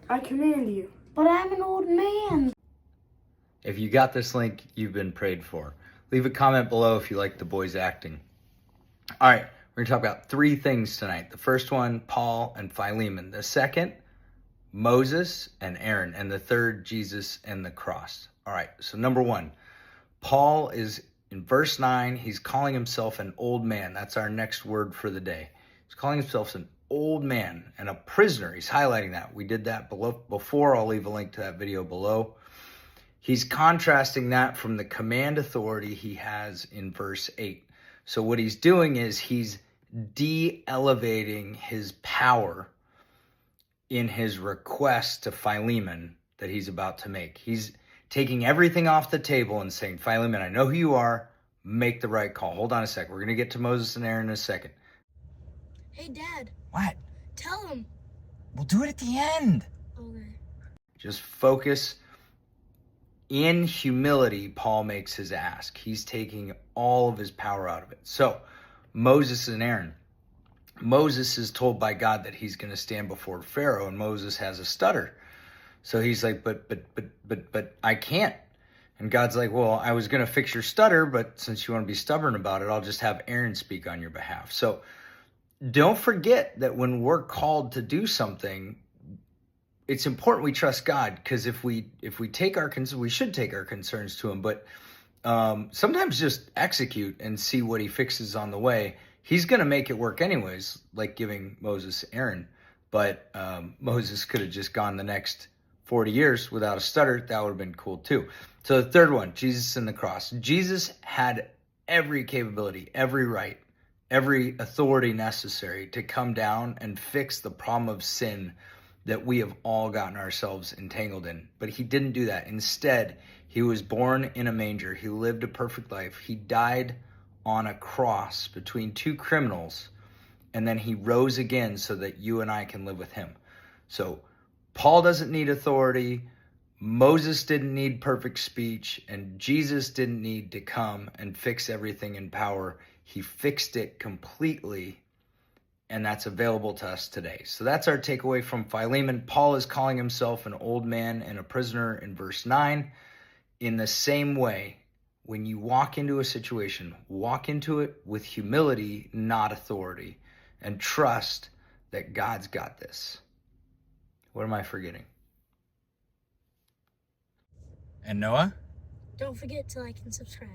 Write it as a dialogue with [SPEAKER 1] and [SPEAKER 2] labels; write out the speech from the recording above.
[SPEAKER 1] I command you. But I'm an old man.
[SPEAKER 2] If you got this link, you've been prayed for. Leave a comment below if you like the boys acting. All right, we're going to talk about three things tonight. The first one, Paul and Philemon. The second, Moses and Aaron. And the third, Jesus and the cross. All right, so number one, Paul is in verse 9. He's calling himself an old man. That's our next word for the day. He's calling himself an old man and a prisoner. He's highlighting that. We did that before. I'll leave a link to that video below. He's contrasting that from the command authority he has in verse 8. So what he's doing is he's de-elevating his power in his request to Philemon that he's about to make. He's taking everything off the table and saying, Philemon, I know who you are. Make the right call. Hold on a sec. We're going to get to Moses and Aaron in a second.
[SPEAKER 1] Hey, Dad.
[SPEAKER 2] What?
[SPEAKER 1] Tell him.
[SPEAKER 2] We'll do it at the end.
[SPEAKER 1] Okay.
[SPEAKER 2] Just focus. In humility, Paul makes his ask. He's taking all of his power out of it. So, Moses and Aaron. Moses is told by God that he's going to stand before Pharaoh, and Moses has a stutter. So he's like, but I can't. And God's like, well, I was going to fix your stutter, but since you want to be stubborn about it, I'll just have Aaron speak on your behalf. So don't forget that when we're called to do something, it's important we trust God, because if we take our concerns, we should take our concerns to him, but sometimes just execute and see what he fixes on the way. He's going to make it work anyways, like giving Moses Aaron. But Moses could have just gone the next 40 years without a stutter. That would have been cool too. So the third one, Jesus and the cross. Jesus had every capability, every right, every authority necessary to come down and fix the problem of sin that we have all gotten ourselves entangled in. But he didn't do that. Instead, he was born in a manger. He lived a perfect life. He died on a cross between two criminals, and then he rose again so that you and I can live with him. So Paul doesn't need authority, Moses didn't need perfect speech, and Jesus didn't need to come and fix everything in power. He fixed it completely, and that's available to us today. So that's our takeaway from Philemon. Paul is calling himself an old man and a prisoner in verse 9. In the same way, when you walk into a situation, walk into it with humility, not authority, and trust that God's got this. What am I forgetting?
[SPEAKER 3] And Noah?
[SPEAKER 1] Don't forget to like and subscribe.